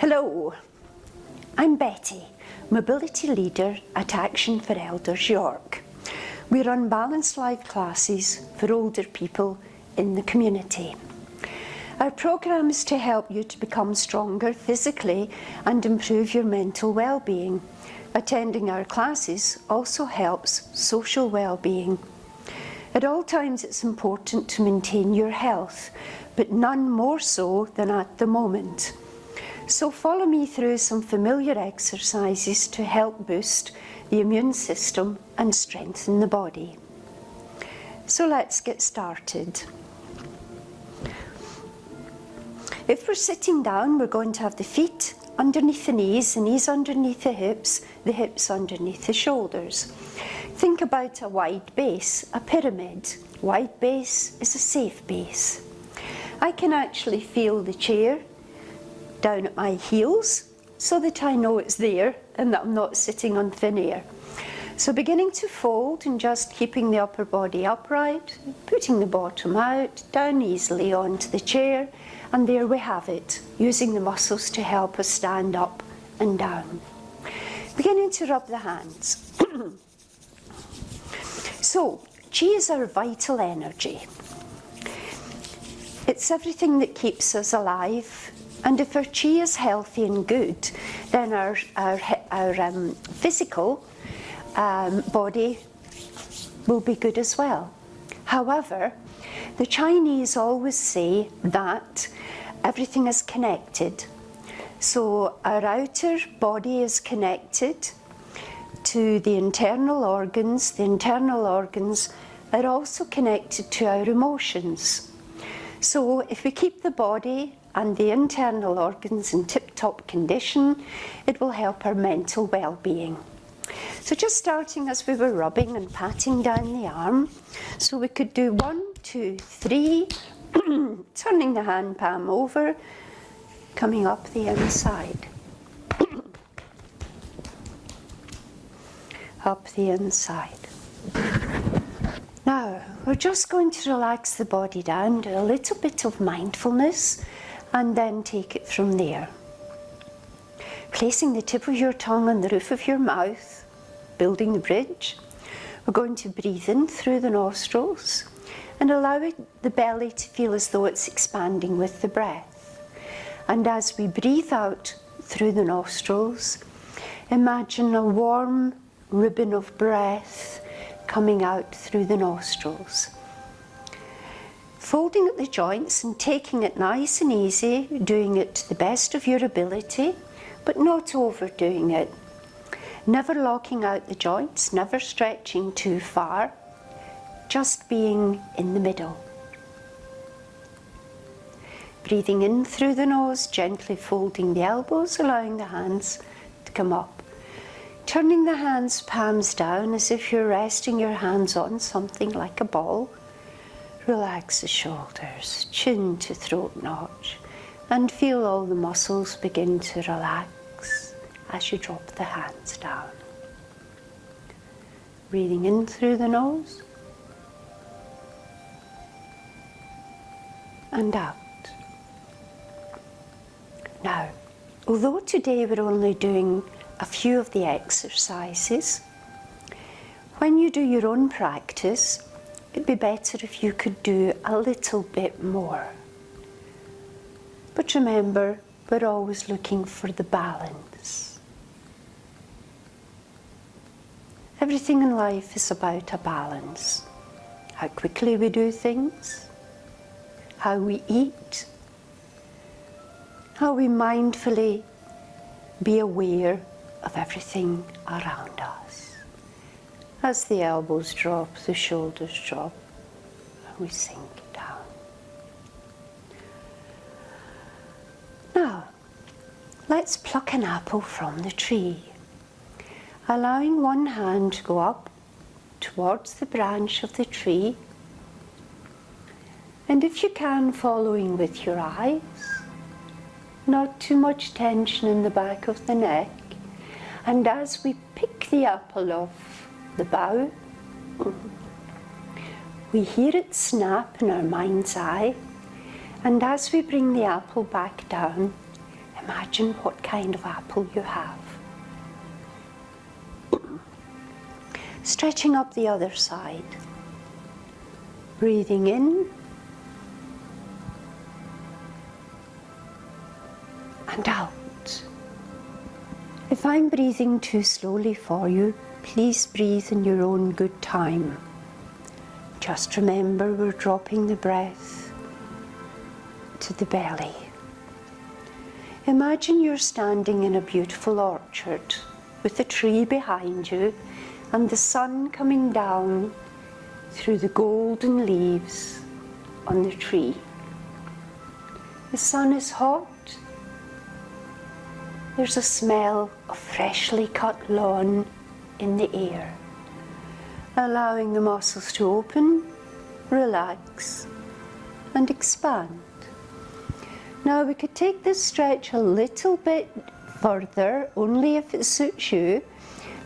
Hello, I'm Betty, Mobility Leader at Action for Elders York. We run balanced live classes for older people in the community. Our programme is to help you to become stronger physically and improve your mental well-being. Attending our classes also helps social well-being. At all times it's important to maintain your health, but none more so than at the moment. So follow me through some familiar exercises to help boost the immune system and strengthen the body. So let's get started. If we're sitting down, we're going to have the feet underneath the knees underneath the hips underneath the shoulders. Think about a wide base, a pyramid. Wide base is a safe base. I can actually feel the chair down at my heels so that I know it's there and that I'm not sitting on thin air. So beginning to fold and just keeping the upper body upright, putting the bottom out, down easily onto the chair, and there we have it, using the muscles to help us stand up and down. Beginning to rub the hands. So, chi is our vital energy. It's everything that keeps us alive, and if our chi is healthy and good, then our physical body will be good as well. However, the Chinese always say that everything is connected. So our outer body is connected to the internal organs. The internal organs are also connected to our emotions. So if we keep the body and the internal organs in tip-top condition, it will help our mental well-being. So just starting as we were rubbing and patting down the arm, so we could do 1, 2, 3, turning the hand palm over, coming up the inside. Up the inside. Now, we're just going to relax the body down, do a little bit of mindfulness, and then take it from there. Placing the tip of your tongue on the roof of your mouth, building the bridge. We're going to breathe in through the nostrils and allow the belly to feel as though it's expanding with the breath. And as we breathe out through the nostrils, imagine a warm ribbon of breath coming out through the nostrils. Folding at the joints and taking it nice and easy, doing it to the best of your ability, but not overdoing it. Never locking out the joints, never stretching too far, just being in the middle. Breathing in through the nose, gently folding the elbows, allowing the hands to come up. Turning the hands palms down as if you're resting your hands on something like a ball. Relax the shoulders, chin to throat notch, and feel all the muscles begin to relax as you drop the hands down. Breathing in through the nose and out. Now, although today we're only doing a few of the exercises, when you do your own practice, it'd be better if you could do a little bit more. But remember, we're always looking for the balance. Everything in life is about a balance. How quickly we do things, how we eat, how we mindfully be aware of everything around us. As the elbows drop, the shoulders drop, and we sink down. Now, let's pluck an apple from the tree, allowing one hand to go up towards the branch of the tree, and if you can, following with your eyes, not too much tension in the back of the neck, and as we pick the apple off the bough, we hear it snap in our mind's eye, and as we bring the apple back down, Imagine what kind of apple you have. Stretching up the other side. Breathing in and out. If I'm breathing too slowly for you, please breathe in your own good time. Just remember we're dropping the breath to the belly. Imagine you're standing in a beautiful orchard with a tree behind you and the sun coming down through the golden leaves on the tree. The sun is hot. There's a smell of freshly cut lawn in the air, allowing the muscles to open, relax, and expand. Now we could take this stretch a little bit further, only if it suits you,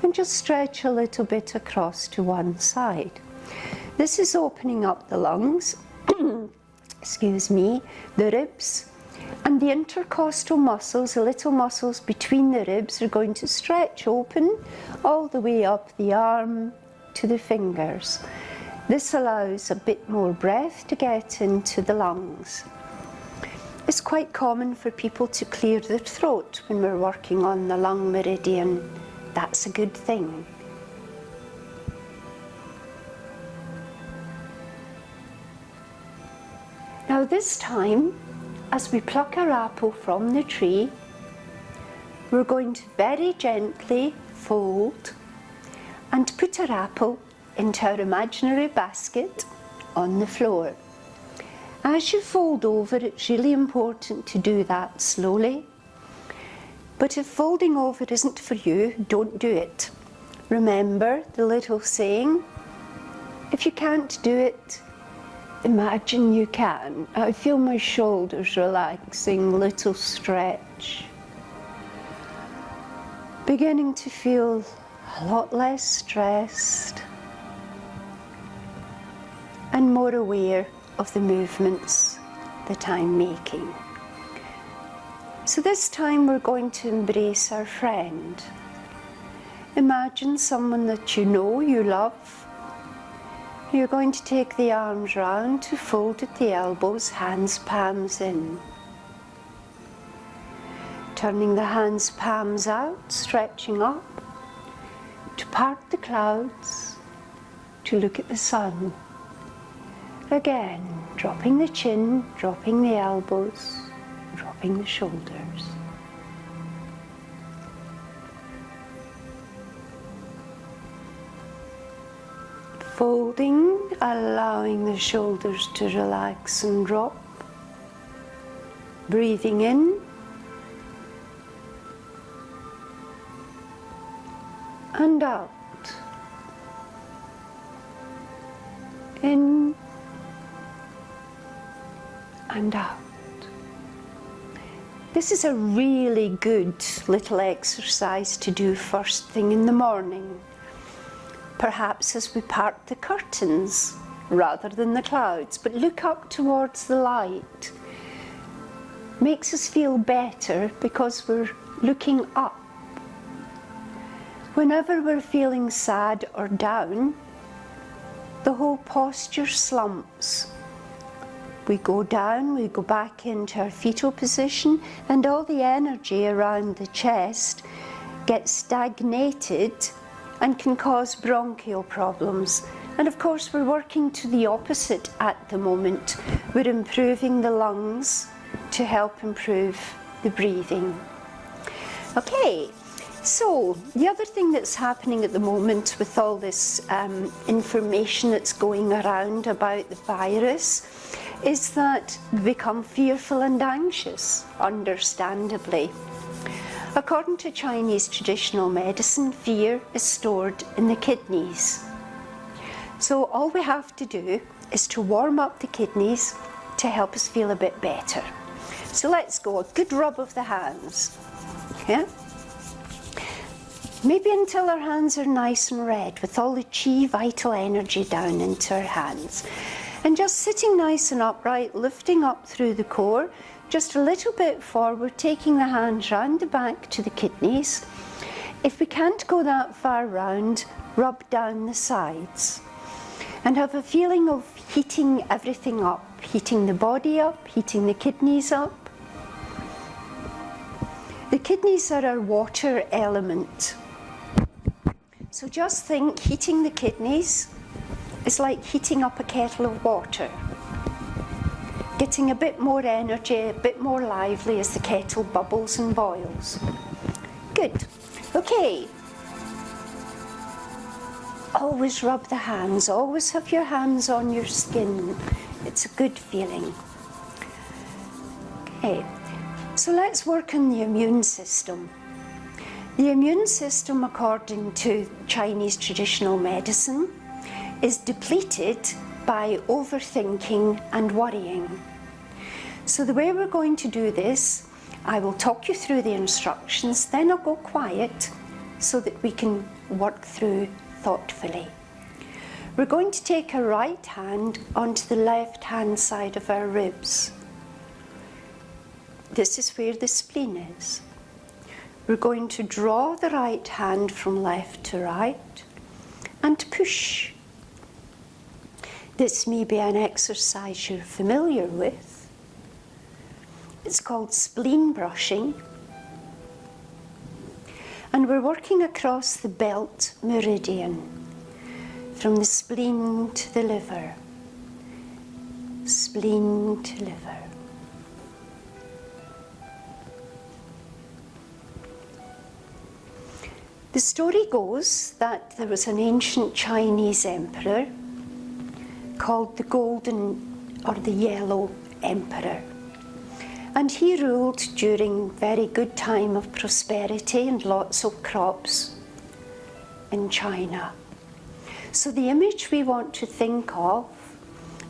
and just stretch a little bit across to one side. This is opening up the lungs, excuse me, the ribs, and the intercostal muscles, the little muscles between the ribs, are going to stretch open all the way up the arm to the fingers. This allows a bit more breath to get into the lungs. It's quite common for people to clear their throat when we're working on the lung meridian. That's a good thing. Now this time, as we pluck our apple from the tree, we're going to very gently fold and put our apple into our imaginary basket on the floor. As you fold over, it's really important to do that slowly. But if folding over isn't for you, don't do it. Remember the little saying, if you can't do it, imagine you can. I feel my shoulders relaxing, little stretch. Beginning to feel a lot less stressed and more aware of the movements that I'm making. So this time we're going to embrace our friend. Imagine someone that you know, you love. You're going to take the arms round to fold at the elbows, hands, palms in. Turning the hands, palms out, stretching up, to part the clouds, to look at the sun. Again, dropping the chin, dropping the elbows, dropping the shoulders. Folding, allowing the shoulders to relax and drop. Breathing in. And out. In and out. This is a really good little exercise to do first thing in the morning. Perhaps as we part the curtains rather than the clouds, but look up towards the light. Makes us feel better because we're looking up. Whenever we're feeling sad or down, the whole posture slumps. We go down, we go back into our fetal position, and all the energy around the chest gets stagnated and can cause bronchial problems. And of course, we're working to the opposite at the moment. We're improving the lungs to help improve the breathing. Okay, so the other thing that's happening at the moment with all this information that's going around about the virus is that we become fearful and anxious, understandably. According to Chinese traditional medicine, fear is stored in the kidneys. So all we have to do is to warm up the kidneys to help us feel a bit better. So let's go, a good rub of the hands. Yeah? Maybe until our hands are nice and red with all the chi vital energy down into our hands. And just sitting nice and upright, lifting up through the core, just a little bit forward, taking the hands round the back to the kidneys. If we can't go that far round, rub down the sides. And have a feeling of heating everything up, heating the body up, heating the kidneys up. The kidneys are our water element. So just think heating the kidneys is like heating up a kettle of water. Getting a bit more energy, a bit more lively as the kettle bubbles and boils. Good. Okay. Always rub the hands, always have your hands on your skin. It's a good feeling. Okay, so let's work on the immune system. The immune system, according to Chinese traditional medicine, is depleted by overthinking and worrying. So the way we're going to do this, I will talk you through the instructions, then I'll go quiet so that we can work through thoughtfully. We're going to take our right hand onto the left hand side of our ribs. This is where the spleen is. We're going to draw the right hand from left to right and push. This may be an exercise you're familiar with. It's called spleen brushing. And we're working across the belt meridian, from the spleen to the liver, spleen to liver. The story goes that there was an ancient Chinese emperor called the Golden or the Yellow Emperor. And he ruled during very good time of prosperity and lots of crops in China. So the image we want to think of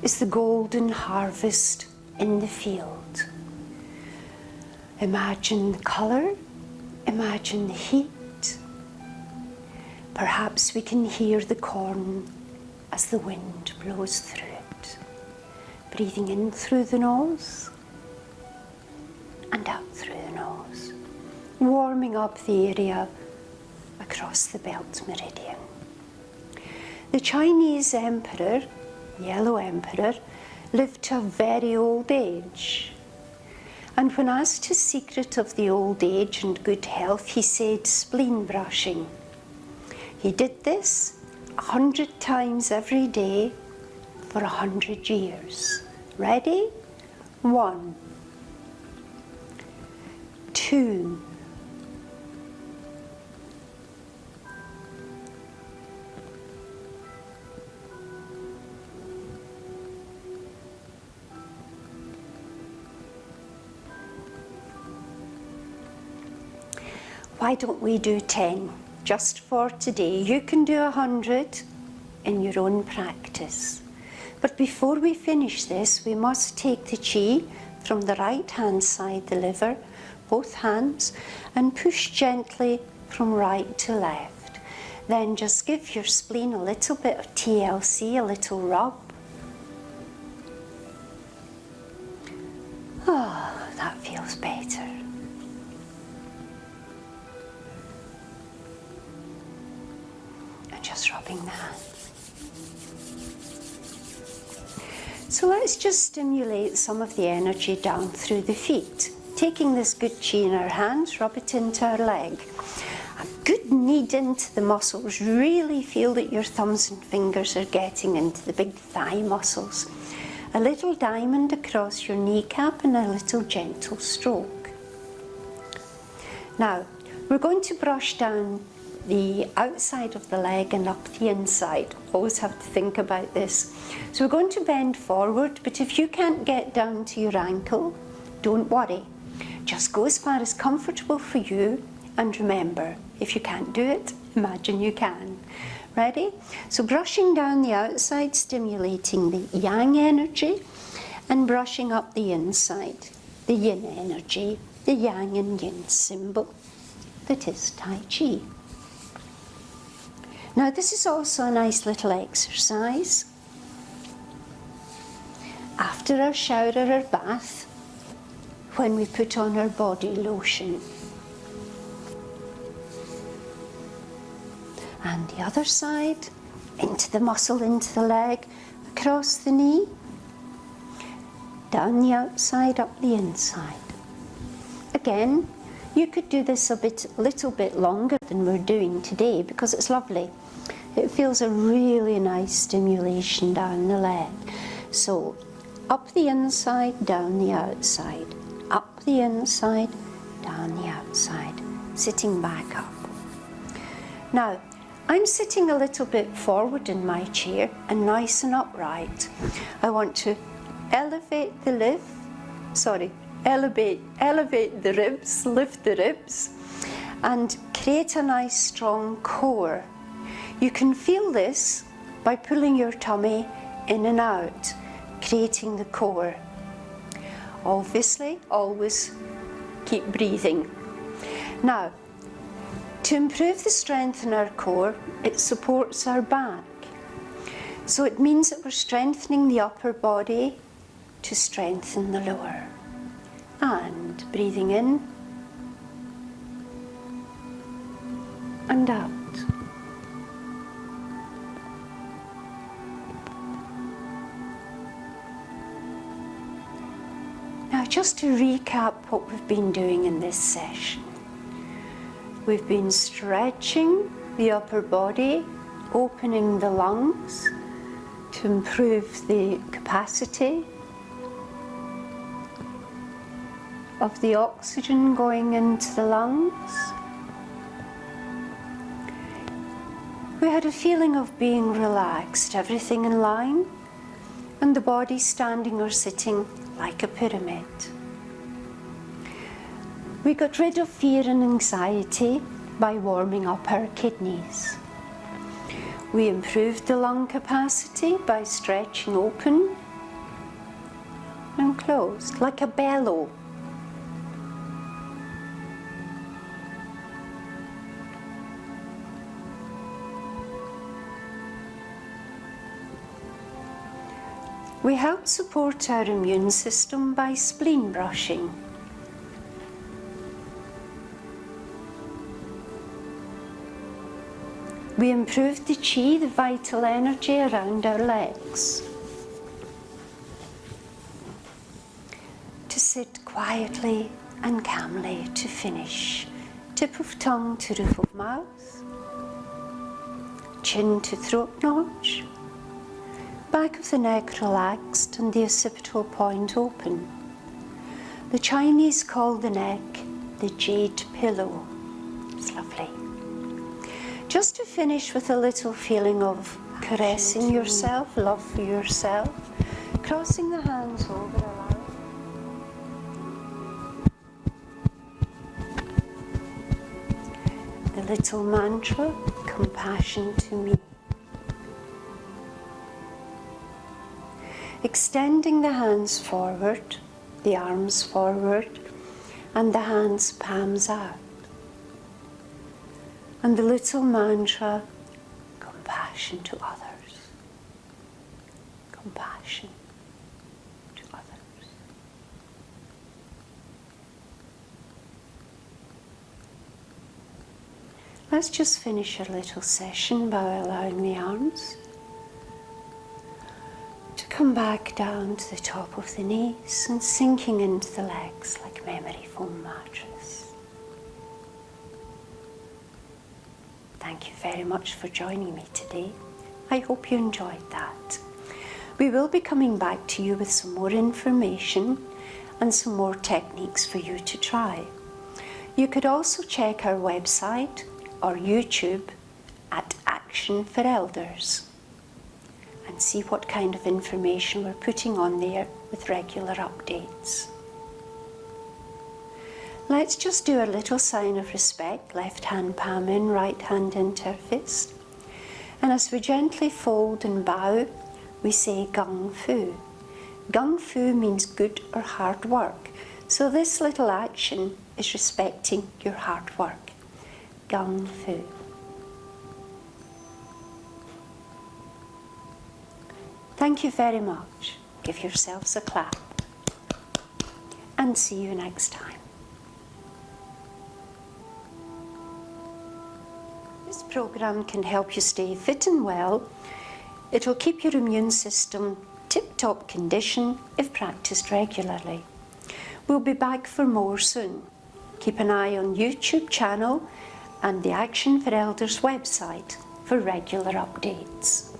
is the golden harvest in the field. Imagine the colour, imagine the heat. Perhaps we can hear the corn as the wind blows through it. Breathing in through the nose and out through the nose, warming up the area across the belt meridian. The Chinese emperor, Yellow Emperor, lived to a very old age. And when asked his secret of the old age and good health, he said spleen brushing. He did this 100 times every day for 100 years. Ready? 1, 2, 'Why don't we do 10 just for today? You can do 100 in your own practice. But before we finish this, we must take the chi from the right hand side, the liver, both hands, and push gently from right to left. Then just give your spleen a little bit of TLC, a little rub. Oh, that feels better. And just rubbing the hands. So let's just stimulate some of the energy down through the feet. Taking this good chi in our hands, rub it into our leg. A good knead into the muscles. Really feel that your thumbs and fingers are getting into the big thigh muscles. A little diamond across your kneecap and a little gentle stroke. Now, we're going to brush down the outside of the leg and up the inside. Always have to think about this. So we're going to bend forward, but if you can't get down to your ankle, don't worry. Just go as far as comfortable for you, and remember, if you can't do it, imagine you can. Ready? So brushing down the outside, stimulating the yang energy, and brushing up the inside, the yin energy, the yang and yin symbol that is Tai Chi. Now this is also a nice little exercise. after our shower or our bath, when we put on our body lotion. And the other side, into the muscle, into the leg, across the knee, down the outside, up the inside. Again, you could do this a little bit longer than we're doing today because it's lovely. It feels a really nice stimulation down the leg. So, up the inside, down the outside. Up the inside, down the outside. Sitting back up. Now, I'm sitting a little bit forward in my chair and nice and upright. I want to elevate the ribs, lift the ribs, and create a nice strong core. You can feel this by pulling your tummy in and out, creating the core. Obviously, always keep breathing. Now, to improve the strength in our core, it supports our back. So it means that we're strengthening the upper body to strengthen the lower. And breathing in and out. Now, just to recap what we've been doing in this session. We've been stretching the upper body, opening the lungs to improve the capacity of the oxygen going into the lungs. We had a feeling of being relaxed, everything in line, and the body standing or sitting like a pyramid. We got rid of fear and anxiety by warming up our kidneys. We improved the lung capacity by stretching open and closed, like a bellow. We helped support our immune system by spleen brushing. We improved the chi, the vital energy around our legs. To sit quietly and calmly to finish. Tip of tongue to roof of mouth. Chin to throat notch. Back of the neck relaxed and the occipital point open. The Chinese call the neck the jade pillow. It's lovely. Just to finish with a little feeling of caressing yourself, love for yourself, crossing the hands over aloud. The little mantra, compassion to me. Extending the hands forward, the arms forward, and the hands palms out. And the little mantra, compassion to others. Compassion to others. Let's just finish our little session by allowing the arms to come back down to the top of the knees and sinking into the legs like memory foam mattress. Thank you very much for joining me today. I hope you enjoyed that. We will be coming back to you with some more information and some more techniques for you to try. You could also check our website or YouTube at Action for Elders and see what kind of information we're putting on there with regular updates. Let's just do a little sign of respect, left hand palm in, right hand into our fist. And as we gently fold and bow, we say Gung Fu. Gung Fu means good or hard work. So this little action is respecting your hard work. Gung Fu. Thank you very much. Give yourselves a clap. And see you next time. This programme can help you stay fit and well. It'll keep your immune system tip-top condition if practiced regularly. We'll be back for more soon. Keep an eye on YouTube channel and the Action for Elders website for regular updates.